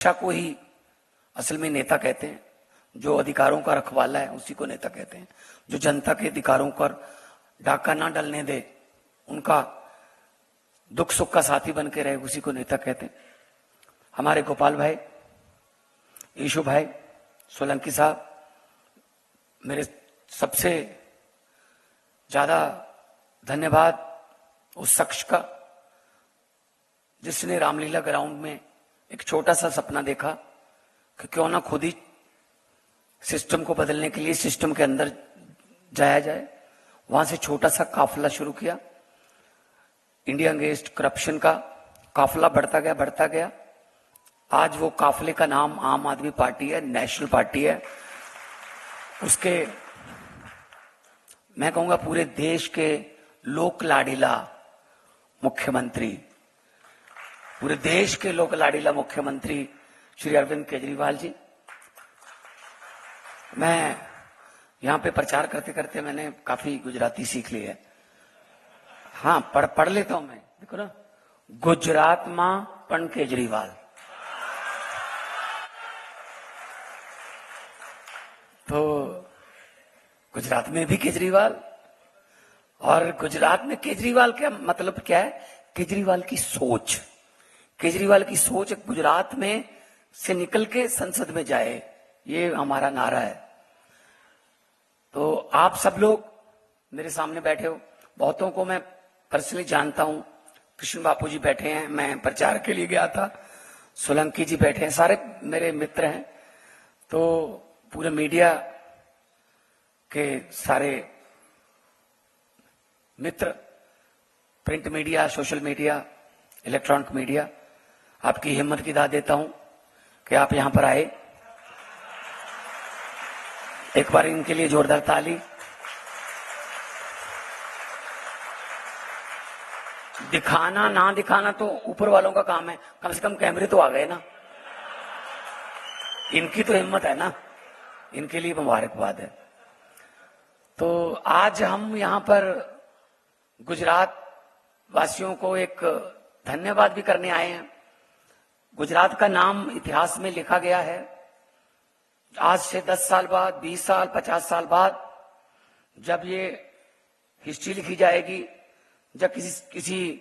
शिक्षा को ही असल में नेता कहते हैं। जो अधिकारों का रखवाला है उसी को नेता कहते हैं। जो जनता के अधिकारों पर डाका ना डलने दे, उनका दुख सुख का साथी बन के रहे, उसी को नेता कहते हैं। हमारे गोपाल भाई, ईशु भाई, सोलंकी साहब, मेरे सबसे ज्यादा धन्यवाद उस शख्स का जिसने रामलीला ग्राउंड में एक छोटा सा सपना देखा कि क्यों ना खुद ही सिस्टम को बदलने के लिए सिस्टम के अंदर जाया जाए। वहां से छोटा सा काफिला शुरू किया, इंडिया अगेंस्ट करप्शन का काफिला बढ़ता गया। आज वो काफिले का नाम आम आदमी पार्टी है, नेशनल पार्टी है। उसके मैं कहूंगा पूरे देश के लोक लाडीला मुख्यमंत्री, पूरे देश के लोक लाडीला मुख्यमंत्री श्री अरविंद केजरीवाल जी। मैं यहां पे प्रचार करते करते मैंने काफी गुजराती सीख ली है। हाँ, पढ़ लेता हूं मैं। देखो ना, गुजरात मां पण केजरीवाल। तो गुजरात में भी केजरीवाल, और गुजरात में केजरीवाल क्या मतलब क्या है? केजरीवाल की सोच, केजरीवाल की सोच गुजरात में से निकल के संसद में जाए, ये हमारा नारा है। तो आप सब लोग मेरे सामने बैठे हो, बहुतों को मैं पर्सनली जानता हूं। कृष्ण बापू जी बैठे हैं, मैं प्रचार के लिए गया था। सोलंकी जी बैठे हैं, सारे मेरे मित्र हैं। तो पूरे मीडिया के सारे मित्र, print media, social media, electronic media, आपकी हिम्मत की दाद देता हूं कि आप यहां पर आए। एक बार इनके लिए जोरदार ताली। दिखाना ना दिखाना तो ऊपर वालों का काम है, कम से कम कैमरे तो आ गए ना। इनकी तो हिम्मत है ना, इनके लिए मुबारकबाद है। तो आज हम यहां पर गुजरात वासियों को एक धन्यवाद भी करने आए हैं। गुजरात का नाम इतिहास में लिखा गया है। आज से 10 साल बाद, 20 साल, 50 साल बाद जब ये हिस्ट्री लिखी जाएगी, जब किसी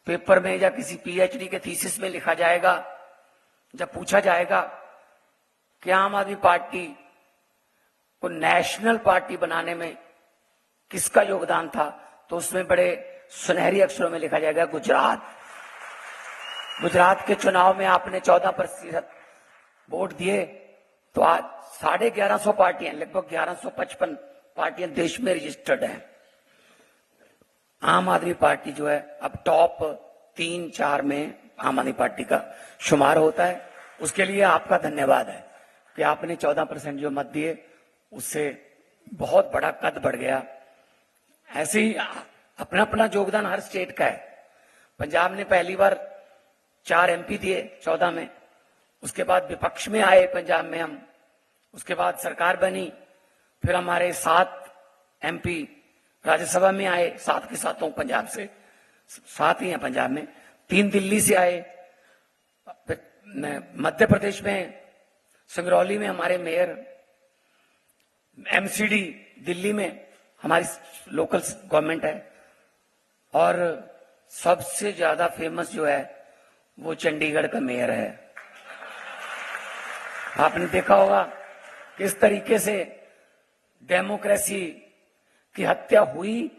पेपर में या किसी पीएचडी के थीसिस में लिखा जाएगा, जब पूछा जाएगा कि आम आदमी पार्टी को नेशनल पार्टी बनाने में किसका योगदान था, तो उसमें बड़े सुनहरी अक्षरों में लिखा जाएगा गुजरात। गुजरात के चुनाव में आपने 14% वोट दिए, तो आज 1150 पार्टियां, लगभग 1155 पार्टियां देश में रजिस्टर्ड हैं। आम आदमी पार्टी जो है अब टॉप 3-4 में आम आदमी पार्टी का शुमार होता है। उसके लिए आपका धन्यवाद है कि आपने 14% जो मत दिए, उससे बहुत बड़ा कद बढ़ गया। ऐसे ही अपना अपना योगदान हर स्टेट का है। पंजाब ने पहली बार 4 एमपी दिए 14 में, उसके बाद विपक्ष में आए पंजाब में हम, उसके बाद सरकार बनी, फिर हमारे 7 एमपी राज्यसभा में आए, 7 के 7 पंजाब से, 7 ही हैं पंजाब में, 3 दिल्ली से आए। मध्य प्रदेश में सिंगरौली में हमारे मेयर, एमसीडी दिल्ली में हमारी लोकल गवर्नमेंट है, और सबसे ज्यादा फेमस जो है वो चंडीगढ़ का मेयर है। आपने देखा होगा किस तरीके से डेमोक्रेसी की हत्या हुई।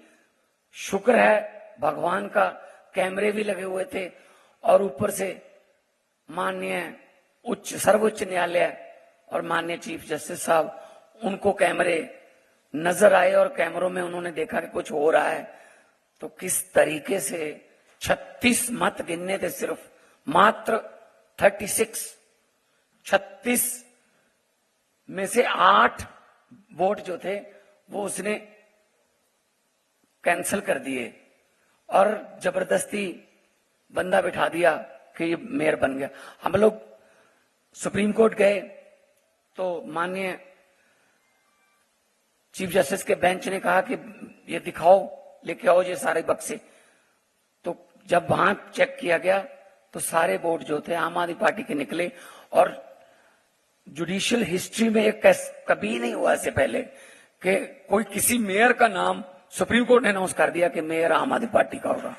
शुक्र है भगवान का, कैमरे भी लगे हुए थे, और ऊपर से माननीय सर्वोच्च न्यायालय और माननीय चीफ जस्टिस साहब, उनको कैमरे नजर आए और कैमरों में उन्होंने देखा कि कुछ हो रहा है। तो किस तरीके से 36 मत गिनने थे, सिर्फ मात्र 36 में से 8 वोट जो थे वो उसने कैंसिल कर दिए, और जबरदस्ती बंदा बिठा दिया कि ये मेयर बन गया। हम लोग सुप्रीम कोर्ट गए तो माननीय चीफ जस्टिस के बेंच ने कहा कि ये दिखाओ, लेके आओ ये सारे बक्से। तो जब वहां चेक किया गया तो सारे वोट जो थे आम आदमी पार्टी के निकले। और जुडिशियल हिस्ट्री में एक कभी नहीं हुआ इससे पहले कि कोई किसी मेयर का नाम सुप्रीम कोर्ट ने अनाउंस कर दिया कि मेयर आम आदमी पार्टी का होगा।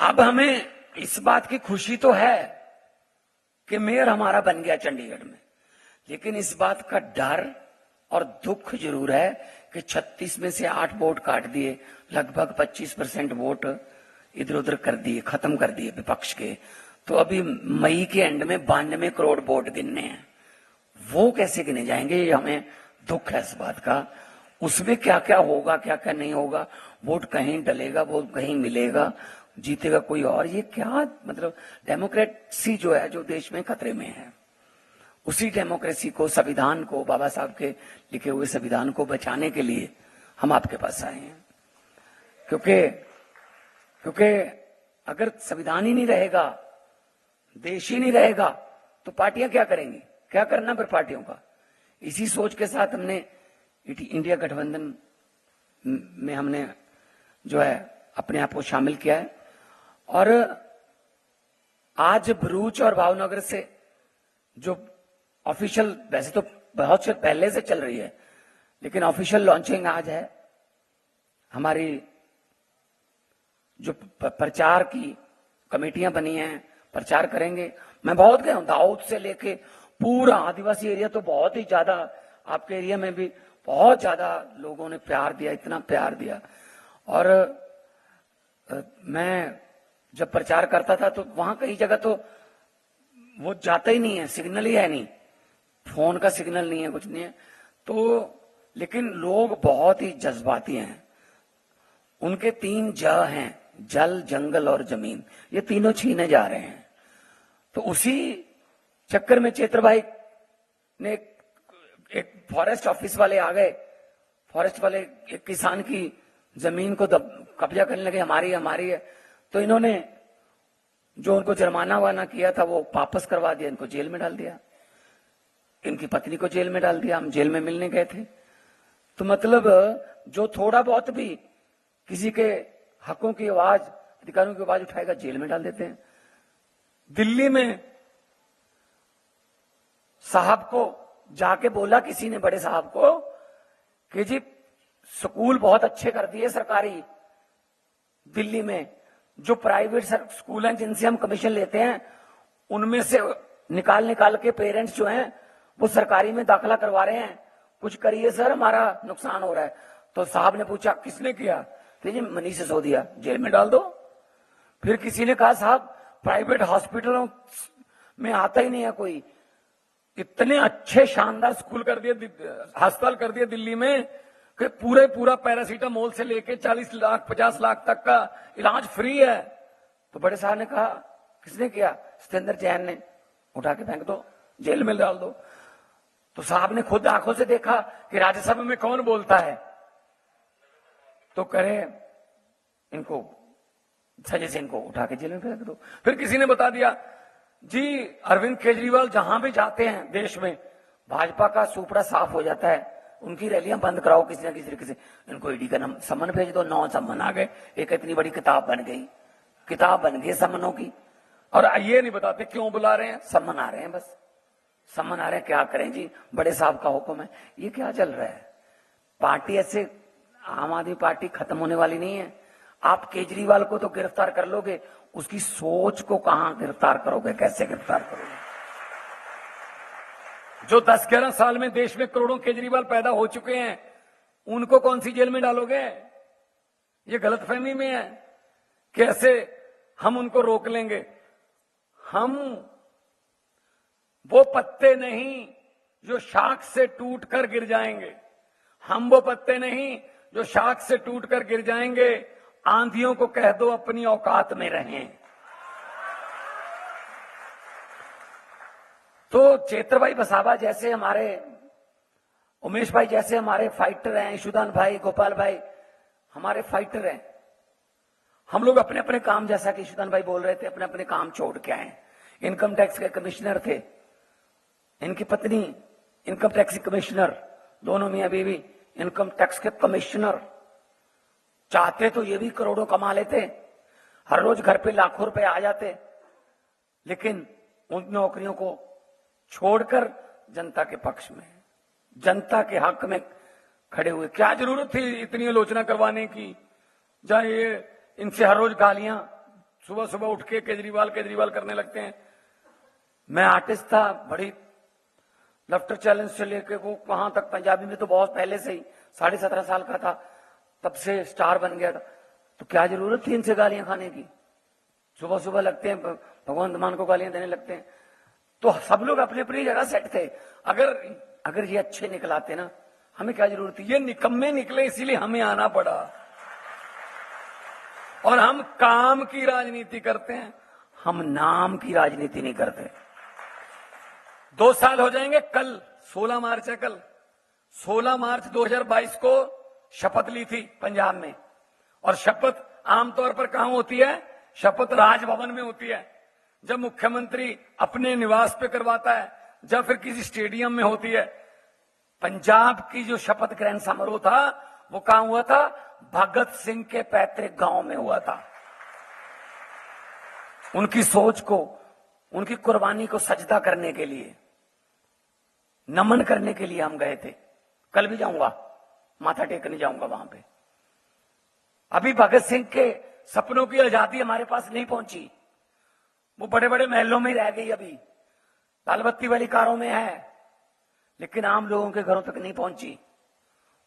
अब हमें इस बात की खुशी तो है कि मेयर हमारा बन गया चंडीगढ़ में, लेकिन इस बात का डर और दुख जरूर है कि 36 में से 8 वोट काट दिए, लगभग 25% वोट इधर उधर कर दिए, खत्म कर दिए विपक्ष के। तो अभी मई के एंड में 92 करोड़ वोट गिनने हैं, वो कैसे गिने जाएंगे, ये हमें दुख है इस बात का। उसमें क्या क्या होगा, क्या क्या नहीं होगा, वोट कहीं डलेगा, वोट कहीं मिलेगा, जीतेगा कोई और, ये क्या मतलब डेमोक्रेसी जो है जो देश में खतरे में है, उसी डेमोक्रेसी को, संविधान को, बाबा साहब के लिखे हुए संविधान को बचाने के लिए हम आपके पास आए हैं। क्योंकि अगर संविधान ही नहीं रहेगा, देश ही नहीं रहेगा, तो पार्टियां क्या करेंगी, क्या करना फिर पार्टियों का। इसी सोच के साथ हमने इंडिया गठबंधन में हमने जो है अपने आप को शामिल किया है। और आज भरूच और भावनगर से जो ऑफिशियल, वैसे तो बहुत से पहले से चल रही है, लेकिन ऑफिशियल लॉन्चिंग आज है। हमारी जो प्रचार की कमेटियां बनी हैं, प्रचार करेंगे। मैं बहुत गया हूं, दाऊद से लेके पूरा आदिवासी एरिया, तो बहुत ही ज्यादा, आपके एरिया में भी बहुत ज्यादा लोगों ने प्यार दिया, इतना प्यार दिया। और मैं जब प्रचार करता था तो वहां कई जगह तो वो जाता ही नहीं है, सिग्नल ही है नहीं, फोन का सिग्नल नहीं है, कुछ नहीं है। तो लेकिन लोग बहुत ही जज्बाती हैं। उनके 3 ज हैं, जल, जंगल और जमीन, ये तीनों छीने जा रहे हैं। तो उसी चक्कर में चेत्र भाई ने एक फॉरेस्ट ऑफिस वाले आ गए, फॉरेस्ट वाले एक किसान की जमीन को कब्जा करने लगे, हमारी हमारी है। तो इन्होंने जो उनको जुर्माना वाना किया था वो वापस करवा दिया, इनको जेल में डाल दिया, इनकी पत्नी को जेल में डाल दिया। हम जेल में मिलने गए थे। तो मतलब जो थोड़ा बहुत भी किसी के हकों की आवाज, अधिकारियों की आवाज उठाएगा, जेल में डाल देते हैं। दिल्ली में साहब को जाके बोला किसी ने, बड़े साहब को, कि जी स्कूल बहुत अच्छे कर दिए सरकारी दिल्ली में, जो प्राइवेट स्कूल हैं जिनसे हम कमीशन लेते हैं उनमें से निकाल के पेरेंट्स जो हैं वो सरकारी में दाखिला करवा रहे हैं, कुछ करिए सर, हमारा नुकसान हो रहा है। तो साहब ने पूछा किसने किया, तो जी मनीष सिसोदिया, जेल में डाल दो। फिर किसी ने कहा साहब प्राइवेट हॉस्पिटलों में आता ही नहीं है कोई, इतने अच्छे शानदार स्कूल कर दिए, अस्पताल कर दिए दिल्ली में कि पूरा पैरासीटामोल से लेके 40 लाख 50 लाख तक का इलाज फ्री है। तो बड़े साहब ने कहा किसने किया, सत्येंद्र जैन ने, उठा के फेंक दो, जेल में डाल दो। तो साहब ने खुद आंखों से देखा कि राज्यसभा में कौन बोलता है, तो करे इनको सजे से इनको उठा के जेल में फेंक दो। फिर किसी ने बता दिया जी अरविंद केजरीवाल जहां भी जाते हैं देश में भाजपा का सुपड़ा साफ हो जाता है, उनकी रैलियां बंद कराओ किसी न किसी तरीके से, इनको ईडी का सम्मन भेज दो। 9 सम्मन आ गए, एक इतनी बड़ी किताब बन गई, किताब बन गई सम्मनों की। और ये नहीं बताते क्यों बुला रहे हैं, सम्मन आ रहे हैं, बस सम्मन आ रहे हैं, क्या करें जी, बड़े साहब का हुक्म है। ये क्या चल रहा है? पार्टी ऐसे, आम आदमी पार्टी खत्म होने वाली नहीं है। आप केजरीवाल को तो गिरफ्तार कर लोगे, उसकी सोच को कहां गिरफ्तार करोगे, कैसे गिरफ्तार करोगे? जो 10-11 साल में देश में करोड़ों केजरीवाल पैदा हो चुके हैं, उनको कौन सी जेल में डालोगे? ये गलतफहमी में है कि ऐसे हम उनको रोक लेंगे। हम वो पत्ते नहीं जो शाख से टूटकर गिर जाएंगे, हम वो पत्ते नहीं जो शाख से टूटकर गिर जाएंगे। आंधियों को कह दो अपनी औकात में रहें। तो चेत्र भाई बसावा जैसे हमारे, उमेश भाई जैसे हमारे फाइटर हैं, ईशुदान भाई, गोपाल भाई हमारे फाइटर हैं। हम लोग अपने अपने काम, जैसा कि ईशुदान भाई बोल रहे थे, अपने अपने काम छोड़ के आए। इनकम टैक्स के कमिश्नर थे, इनकी पत्नी इनकम टैक्स कमिश्नर, दोनों मियां बीवी इनकम टैक्स के कमिश्नर। चाहते तो ये भी करोड़ों कमा लेते। हर रोज घर पे लाखों रुपए आ जाते, लेकिन उन नौकरियों को छोड़कर जनता के पक्ष में, जनता के हक में खड़े हुए। क्या जरूरत थी इतनी आलोचना करवाने की? जहां ये इनसे हर रोज गालियां सुबह सुबह उठ के केजरीवाल केजरीवाल करने लगते हैं। मैं आर्टिस्ट था, बड़ी लफ्टर चैलेंज से लेके वो वहां तक पंजाबी में तो बहुत पहले से ही 17.5 साल का था, तब से स्टार बन गया था। तो क्या जरूरत थी इनसे गालियां खाने की? सुबह सुबह लगते हैं भगवंत मान को गालियां देने लगते हैं। तो सब लोग अपने अपनी जगह सेट थे। अगर ये अच्छे निकलाते ना, हमें क्या जरूरत थी? ये निकम्मे निकले इसीलिए हमें आना पड़ा। और हम काम की राजनीति करते हैं, हम नाम की राजनीति नहीं करते। 2 साल हो जाएंगे कल, 16 मार्च है कल। 16 मार्च 2022 को शपथ ली थी पंजाब में। और शपथ आमतौर पर कहां होती है? शपथ राजभवन में होती है, जब मुख्यमंत्री अपने निवास पे करवाता है, जब फिर किसी स्टेडियम में होती है। पंजाब की जो शपथ ग्रहण समारोह था वो कहां हुआ था? भगत सिंह के पैतृक गांव में हुआ था। उनकी सोच को, उनकी कुर्बानी को सजदा करने के लिए, नमन करने के लिए हम गए थे। कल भी जाऊंगा, माथा टेकने जाऊंगा वहां पे। अभी भगत सिंह के सपनों की आजादी हमारे पास नहीं पहुंची, वो बड़े बड़े महलों में रह गई। अभी लाल बत्ती वाली कारों में है, लेकिन आम लोगों के घरों तक नहीं पहुंची।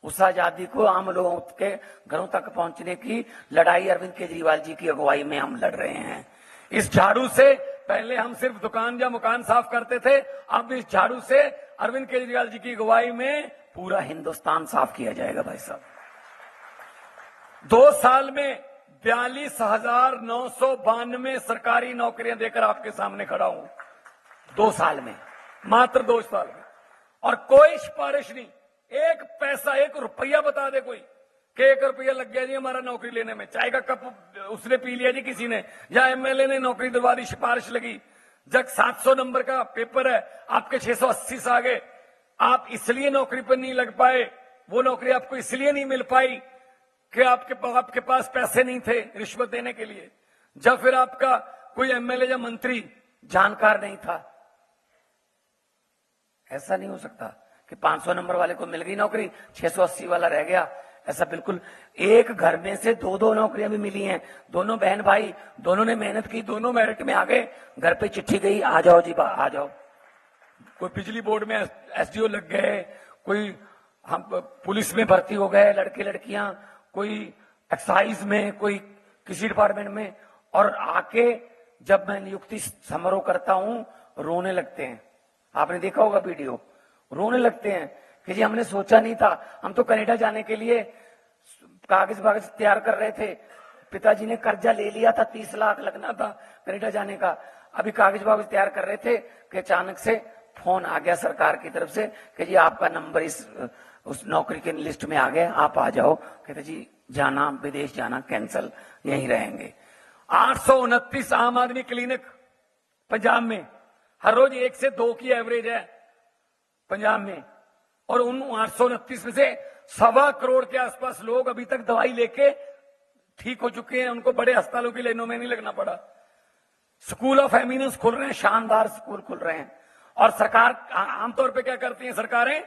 उस आजादी को आम लोगों के घरों तक पहुंचने की लड़ाई अरविंद केजरीवाल जी की अगुवाई में हम लड़ रहे हैं। इस झाड़ू से पहले हम सिर्फ दुकान या मकान साफ करते थे, अब इस झाड़ू से अरविंद केजरीवाल जी की अगुवाई में पूरा हिंदुस्तान साफ किया जाएगा। भाई साहब, 2 साल में 42,992 सरकारी नौकरियां देकर आपके सामने खड़ा हूं। 2 साल में, मात्र 2 साल में। और कोई सिफारिश नहीं, एक पैसा, 1 रुपया बता दे कोई कि 1 रुपया लग गया जी हमारा नौकरी लेने में। चाय का कप उसने पी लिया जी किसी ने, या एमएलए ने नौकरी दिलवा दी, सिफारिश लगी। जब 700 नंबर का पेपर है, आपके 680 से आ गए, आप इसलिए नौकरी पर नहीं लग पाए। वो नौकरी आपको इसलिए नहीं मिल पाई कि आपके पास पैसे नहीं थे रिश्वत देने के लिए। जब फिर आपका कोई एमएलए या मंत्री जानकार नहीं था। ऐसा नहीं हो सकता कि 500 नंबर वाले को मिल गई नौकरी, 680 वाला रह गया। ऐसा बिल्कुल, एक घर में से 2-2 नौकरियां भी मिली हैं। दोनों बहन भाई, दोनों ने मेहनत की, दोनों मेरिट में आ गए। घर पे चिट्ठी गई, आ जाओ जी, आ जाओ। कोई बिजली बोर्ड में एसडीओ लग गए, कोई हम पुलिस में भर्ती हो गए लड़के लड़कियां, कोई एक्साइज में, कोई किसी डिपार्टमेंट में। और आके जब मैं नियुक्ति समारोह करता हूं, रोने लगते हैं। आपने देखा होगा वीडियो, रोने लगते हैं कि जी हमने सोचा नहीं था। हम तो कनाडा जाने के लिए कागज तैयार कर रहे थे। पिताजी ने कर्जा ले लिया था, 30 लाख लगना था कनाडा जाने का। अभी कागज तैयार कर रहे थे कि अचानक से फोन आ गया सरकार की तरफ से कि जी आपका नंबर उस नौकरी के लिस्ट में आ गया, आप आ जाओ। कहते जी जाना, विदेश जाना कैंसल, यहीं रहेंगे। 829 आम आदमी क्लिनिक पंजाब में, हर रोज 1 से 2 की एवरेज है पंजाब में। और उन 829 में से 1.25 करोड़ के आसपास लोग अभी तक दवाई लेके ठीक हो चुके हैं। उनको बड़े अस्पतालों की लाइनों में नहीं लगना पड़ा। स्कूल ऑफ एमिनेंस खुल रहे हैं, शानदार स्कूल खुल रहे हैं। और सरकार आमतौर पे क्या करती है सरकारें?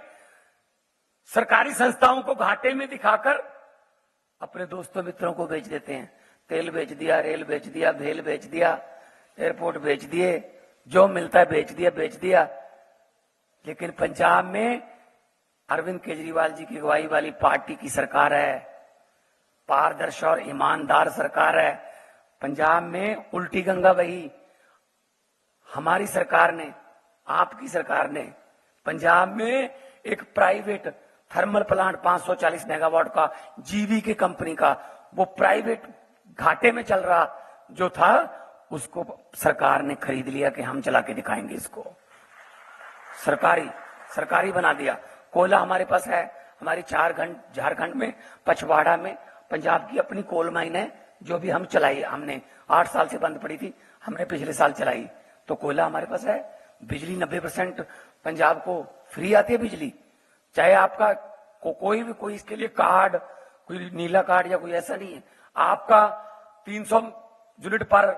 सरकारी संस्थाओं को घाटे में दिखाकर अपने दोस्तों मित्रों को बेच देते हैं। तेल बेच दिया, रेल बेच दिया, भेल बेच दिया, एयरपोर्ट बेच दिए, जो मिलता है बेच दिया। लेकिन पंजाब में अरविंद केजरीवाल जी की अगुवाई वाली पार्टी की सरकार है, पारदर्शी और ईमानदार सरकार है। पंजाब में उल्टी गंगा बही। हमारी सरकार ने, आपकी सरकार ने पंजाब में एक प्राइवेट थर्मल प्लांट 540 मेगावाट का, जीवी की कंपनी का, वो प्राइवेट घाटे में चल रहा जो था, उसको सरकार ने खरीद लिया कि हम चला के दिखाएंगे इसको। सरकारी बना दिया। कोयला हमारे पास है, हमारी झारखंड में पचवाड़ा में पंजाब की अपनी कोल माइन है, जो भी हम चलाई। हमने 8 साल से बंद पड़ी थी, हमने पिछले साल चलाई। तो कोयला हमारे पास है। बिजली 90% पंजाब को फ्री आती है बिजली। चाहे आपका कोई इसके लिए कार्ड, कोई नीला कार्ड या कोई ऐसा नहीं है। आपका 300 यूनिट पर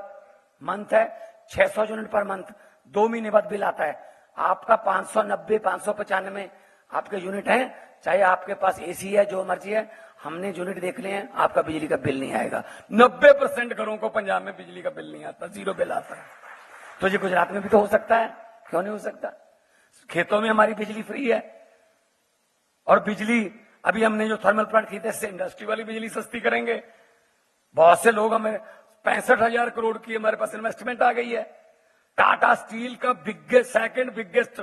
मंथ है, 600 यूनिट पर मंथ, 2 महीने बाद बिल आता है। आपका 590 595 आपके यूनिट हैं, चाहे आपके पास एसी है, जो मर्जी है, हमने यूनिट देख लिए हैं, आपका बिजली का बिल नहीं आएगा। 90% घरों को पंजाब में बिजली का बिल नहीं आता, 0 बिल आता है। तो ये गुजरात में भी तो हो सकता है, क्यों नहीं हो सकता? खेतों में हमारी बिजली फ्री है, और बिजली अभी हमने जो थर्मल प्लांट खरीदे, इससे इंडस्ट्री वाली बिजली सस्ती करेंगे। बहुत से लोग, हमें 65,000 करोड़ की हमारे पास इन्वेस्टमेंट आ गई है। टाटा स्टील का second biggest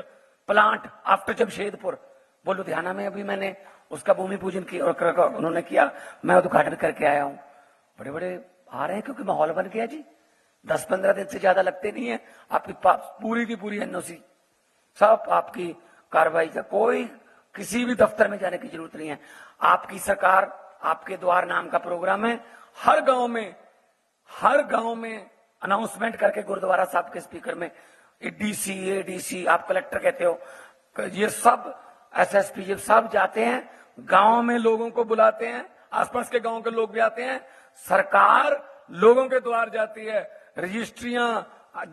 plant after Jamshedpur, वो लुधियाना में अभी मैंने उसका भूमि पूजन किया और उन्होंने किया, मैं उद्घाटन करके आया हूं। बड़े बड़े आ रहे हैं क्योंकि माहौल बन गया जी। 10-15 दिन से ज्यादा लगते नहीं है, आपकी पूरी की पूरी एनओसी, सब आपकी कार्रवाई का, कोई किसी भी दफ्तर में जाने की जरूरत नहीं है। आपकी सरकार आपके द्वार नाम का प्रोग्राम है, हर गांव में अनाउंसमेंट करके गुरुद्वारा साहब के स्पीकर में डीसी एडीसी, आप कलेक्टर कहते हो, ये सब एसएसपी, ये सब जाते हैं गांव में, लोगों को बुलाते हैं, आसपास के गांव के लोग भी आते हैं, सरकार लोगों के द्वार जाती है। रजिस्ट्रियां,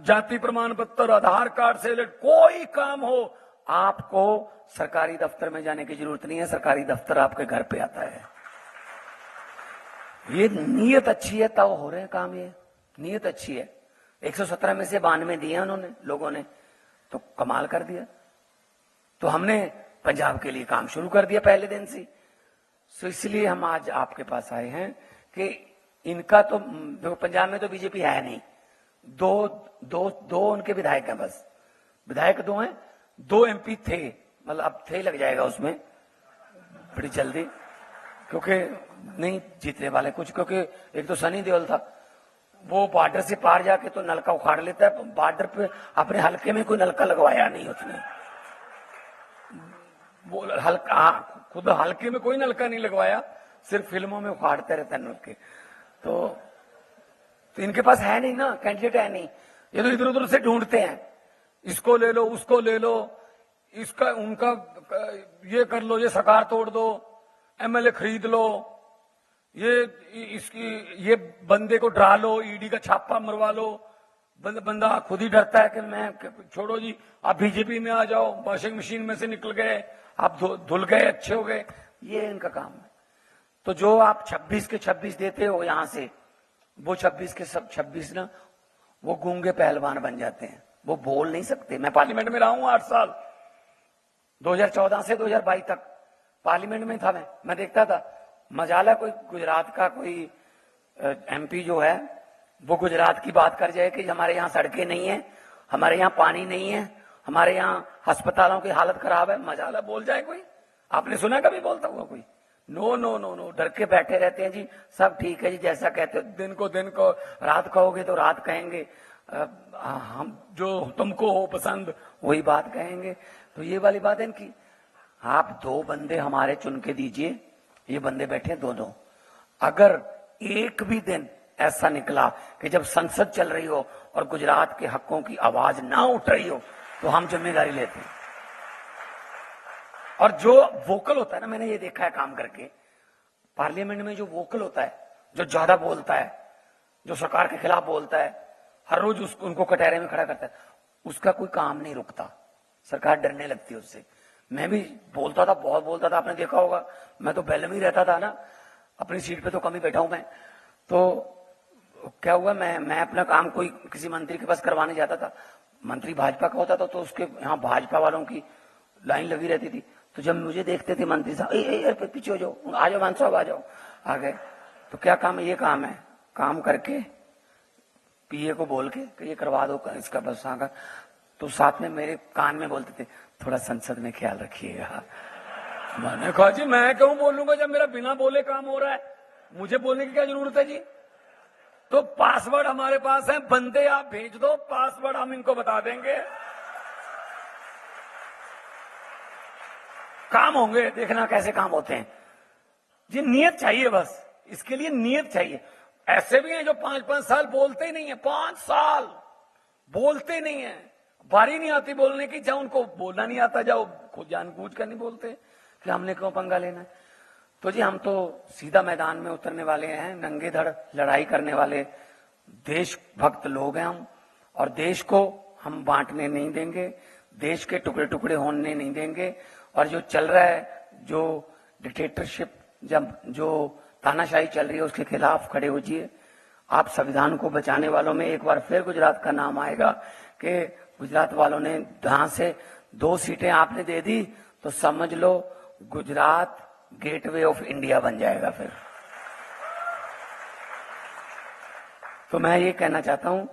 जाति प्रमाण पत्र, आधार कार्ड से कोई काम हो, आपको सरकारी दफ्तर में जाने की जरूरत नहीं है, सरकारी दफ्तर आपके घर पे आता है। ये नीयत अच्छी है तब हो रहे हैं काम, ये नीयत अच्छी है। 117 में से 92 दिए उन्होंने, लोगों ने, तो कमाल कर दिया। तो हमने पंजाब के लिए काम शुरू कर दिया पहले दिन से। तो इसलिए हम आज आपके पास आए हैं कि इनका तो देखो, पंजाब में तो बीजेपी है नहीं, दो उनके विधायक हैं, बस विधायक 2 हैं, 2 एमपी थे, मतलब अब थे लग जाएगा उसमें बड़ी जल्दी, क्योंकि नहीं जीतने वाले कुछ, क्योंकि एक तो सनी देओल था, वो बॉर्डर से पार जाके तो नलका उखाड़ लेता है, बॉर्डर पे अपने हल्के में कोई नलका लगवाया नहीं उसने, वो हल्का, खुद हल्के में कोई नलका नहीं लगवाया, सिर्फ फिल्मों में उखाड़ते रहते हैं नलके। तो इनके पास है नहीं ना, कैंडिडेट है नहीं, ये तो इधर उधर से ढूंढते हैं, इसको ले लो, उसको ले लो, इसका उनका ये कर लो, ये सरकार तोड़ दो, एमएलए खरीद लो, ये बंदे को डरा लो, ईडी का छापा मरवा लो। बंदा खुद ही डरता है कि मैं, छोड़ो जी, आप बीजेपी में आ जाओ, वॉशिंग मशीन में से निकल गए, आप धुल गए, अच्छे हो गए, ये इनका काम है। तो जो आप 26 के 26 देते हो यहां से, वो 26 के सब 26 ना, वो गूंगे पहलवान बन जाते हैं, वो बोल नहीं सकते। मैं पार्लियामेंट में रहा हूं 8 साल, 2014 से 2022 तक पार्लियामेंट में था। मैं देखता था, मजाला कोई गुजरात का कोई एमपी जो है, वो गुजरात की बात कर जाए कि हमारे यहाँ सड़कें नहीं है, हमारे यहाँ पानी नहीं है, हमारे यहाँ अस्पतालों की हालत खराब है, मजाला बोल जाए कोई? आपने सुना कभी बोलता हुआ कोई? नो नो नो नो, डर के बैठे रहते हैं जी, सब ठीक है जी, जैसा कहते हो, दिन को रात कहोगे तो रात कहेंगे, हम जो तुमको हो पसंद वही बात कहेंगे। तो ये वाली बात है इनकी। आप 2 बंदे हमारे चुन के दीजिए, ये बंदे बैठे दोनों, अगर एक भी दिन ऐसा निकला कि जब संसद चल रही हो और गुजरात के हकों की आवाज ना उठ रही हो, तो हम जिम्मेदारी लेते हैं। और जो वोकल होता है ना, मैंने ये देखा है काम करके, पार्लियामेंट में जो वोकल होता है, जो ज्यादा बोलता है, जो सरकार के खिलाफ बोलता है, हर रोज उनको कटहरे में खड़ा करता है, उसका कोई काम नहीं रुकता, सरकार डरने लगती है उससे। मैं भी बोलता था, बहुत बोलता था, आपने देखा होगा, मैं तो बेल में ही रहता था ना, अपनी सीट पे तो कम ही बैठा हूं मैं। तो क्या हुआ, मैं अपना काम कोई किसी मंत्री के पास करवाने जाता था, मंत्री भाजपा का होता था, तो उसके यहाँ भाजपा वालों की लाइन लगी रहती थी। तो जब मुझे देखते थे मंत्री साहब, पीछे हो जाओ, आ जाओ मान साहब, आ जाओ, आ गए। तो क्या काम है? ये काम है, काम करके पीए को बोल के कि ये करवा दो इसका बस आकर, तो साथ में मेरे कान में बोलते थे, थोड़ा संसद में ख्याल रखिएगा। मैंने कहा जी, मैं क्यों बोलूंगा जब मेरा बिना बोले काम हो रहा है, मुझे बोलने की क्या जरूरत है जी? तो पासवर्ड हमारे पास है, बंदे आप भेज दो, पासवर्ड हम इनको बता देंगे, काम होंगे, देखना कैसे काम होते हैं जी। नियत चाहिए, बस इसके लिए नियत चाहिए। ऐसे भी हैं जो 5-5 साल बोलते ही नहीं है, 5 साल बोलते नहीं है, बारी नहीं आती बोलने की, जाओ उनको बोलना नहीं आता, जाओ खुद जानबूझ कर नहीं बोलते कि हमने क्यों पंगा लेना है। तो जी हम तो सीधा मैदान में उतरने वाले हैं, नंगे धड़ लड़ाई करने वाले देशभक्त लोग हैं हम, और देश को हम बांटने नहीं देंगे, देश के टुकड़े टुकड़े होने नहीं देंगे। और जो चल रहा है, जो डिक्टेटरशिप, जब जो तानाशाही चल रही है, उसके खिलाफ खड़े हो जाइए। आप संविधान को बचाने वालों में एक बार फिर गुजरात का नाम आएगा कि गुजरात वालों ने जहां से 2 सीटें आपने दे दी, तो समझ लो गुजरात गेटवे ऑफ इंडिया बन जाएगा फिर। तो मैं ये कहना चाहता हूं,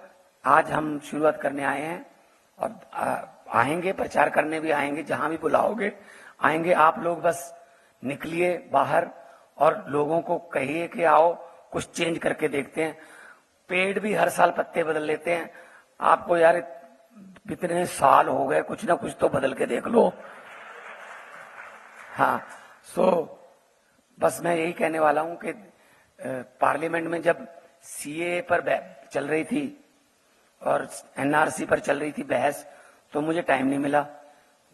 आज हम शुरुआत करने आए हैं और आएंगे, प्रचार करने भी आएंगे, जहां भी बुलाओगे आएंगे। आप लोग बस निकलिए बाहर और लोगों को कहिए कि आओ कुछ चेंज करके देखते हैं। पेड़ भी हर साल पत्ते बदल लेते हैं, आपको यार इतने साल हो गए, कुछ ना कुछ तो बदल के देख लो। हाँ, बस मैं यही कहने वाला हूं कि पार्लियामेंट में जब सीए पर चल रही थी और एनआरसी पर चल रही थी बहस, तो मुझे टाइम नहीं मिला।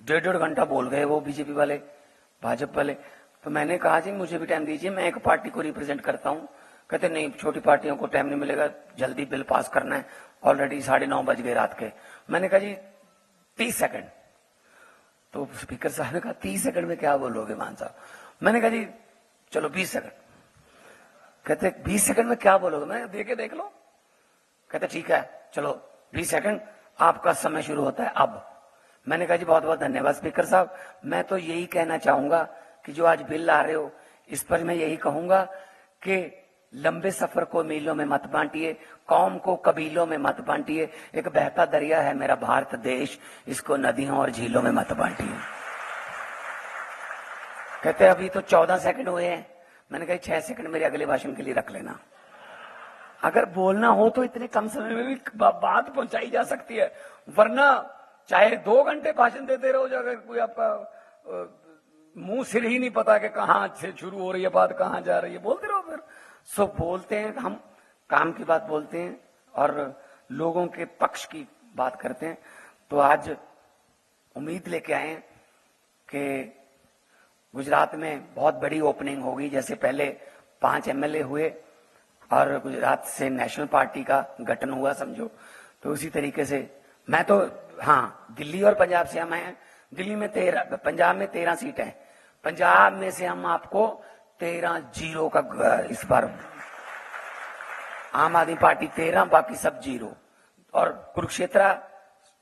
1.5 घंटा बोल गए वो बीजेपी वाले, भाजपा वाले। तो मैंने कहा जी मुझे भी टाइम दीजिए, मैं एक पार्टी को रिप्रेजेंट करता हूं। कहते नहीं, छोटी पार्टियों को टाइम नहीं मिलेगा, जल्दी बिल पास करना है, ऑलरेडी 9:30 बज गए रात के। मैंने कहा जी 30 सेकंड। तो स्पीकर साहब ने कहा 30 सेकंड में क्या बोलोगे मान साहब? मैंने कहा जी चलो 20 सेकंड। कहते 20 सेकंड में क्या बोलोगे? मैं देख लो। कहते ठीक है चलो 20 सेकंड, आपका समय शुरू होता है अब। मैंने कहा जी बहुत बहुत धन्यवाद स्पीकर साहब। मैं तो यही कहना चाहूंगा कि जो आज बिल ला रहे हो, इस पर मैं यही कहूंगा कि लंबे सफर को मीलों में मत बांटिए, कौम को कबीलों में मत बांटिए। एक बहता दरिया है मेरा भारत देश, इसको नदियों और झीलों में मत बांटिए। कहते अभी तो 14 सेकंड हुए हैं। मैंने कहा 6 सेकंड मेरे अगले भाषण के लिए रख लेना। अगर बोलना हो तो इतने कम समय में भी बात पहुंचाई जा सकती है, वरना चाहे 2 घंटे भाषण देते रहो, अगर कोई आपका मुंह सिर ही नहीं पता कि कहां से शुरू हो रही है बात, कहां जा रही है, बोलते रहो फिर। बोलते हैं हम, काम की बात बोलते हैं और लोगों के पक्ष की बात करते हैं। तो आज उम्मीद लेके आए कि गुजरात में बहुत बड़ी ओपनिंग होगी। जैसे पहले 5 एमएलए हुए और गुजरात से नेशनल पार्टी का गठन हुआ समझो, तो उसी तरीके से मैं तो, हाँ, दिल्ली और पंजाब से हम हैं। दिल्ली में 13, पंजाब में 13 सीटें हैं। पंजाब में से हम आपको 13-0 का इस बार, आम आदमी पार्टी 13, बाकी सब 0। और कुरुक्षेत्र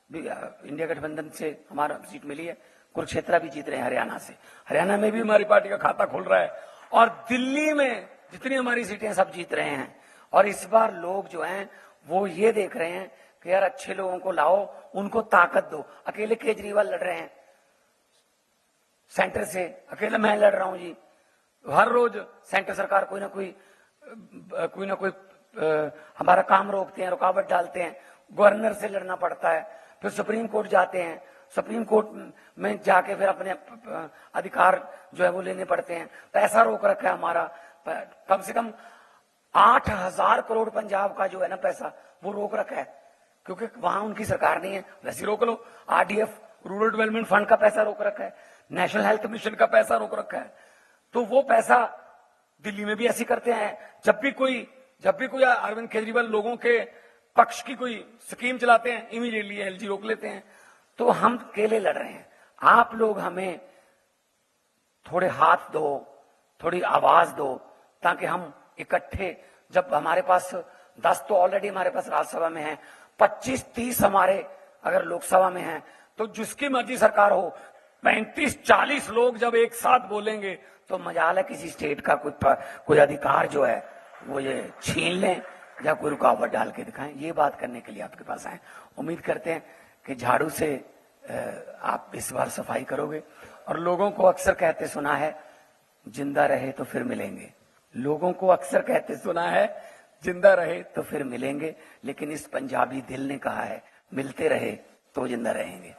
इंडिया गठबंधन से हमारा सीट मिली है, कुरुक्षेत्र भी जीत रहे हैं हरियाणा से। हरियाणा में भी हमारी पार्टी का खाता खुल रहा है और दिल्ली में जितनी हमारी सीटें सब जीत रहे हैं। और इस बार लोग जो हैं वो ये देख रहे हैं कि यार अच्छे लोगों को लाओ, उनको ताकत दो। अकेले केजरीवाल लड़ रहे हैं सेंटर से, अकेले मैं लड़ रहा हूं जी। हर रोज सेंटर सरकार कोई ना कोई हमारा काम रोकते हैं, रुकावट डालते हैं। गवर्नर से लड़ना पड़ता है, फिर सुप्रीम कोर्ट जाते हैं, सुप्रीम कोर्ट में जाके फिर अपने अधिकार जो है वो लेने पड़ते हैं। पैसा रोक रखा है हमारा, कम से कम 8,000 करोड़ पंजाब का जो है ना पैसा वो रोक रखा है, क्योंकि वहां उनकी सरकार नहीं है। वैसे रोक लो। आरडीएफ, रूरल डेवलपमेंट फंड का पैसा रोक रखा है, नेशनल हेल्थ मिशन का पैसा रोक रखा है। तो वो पैसा दिल्ली में भी ऐसे करते हैं। जब भी कोई अरविंद केजरीवाल लोगों के पक्ष की कोई स्कीम चलाते हैं, इमीडिएटली एलजी रोक लेते हैं। तो हम अकेले लड़ रहे हैं। आप लोग हमें थोड़े हाथ दो, थोड़ी आवाज दो, ताकि हम इकट्ठे, जब हमारे पास 10 तो ऑलरेडी हमारे पास राज्यसभा में है, 25-30 हमारे अगर लोकसभा में है, तो जिसकी मर्जी सरकार हो, 35-40 लोग जब एक साथ बोलेंगे तो मजाल है किसी स्टेट का कोई अधिकार जो है वो ये छीन लें या कोई रुकावट डाल के दिखाएं। ये बात करने के लिए आपके पास आए। उम्मीद करते हैं कि झाड़ू से आप इस बार सफाई करोगे। और लोगों को अक्सर कहते सुना है, जिंदा रहे तो फिर मिलेंगे। लोगों को अक्सर कहते सुना है, जिंदा रहे तो फिर मिलेंगे, लेकिन इस पंजाबी दिल ने कहा है, मिलते रहे तो जिंदा रहेंगे।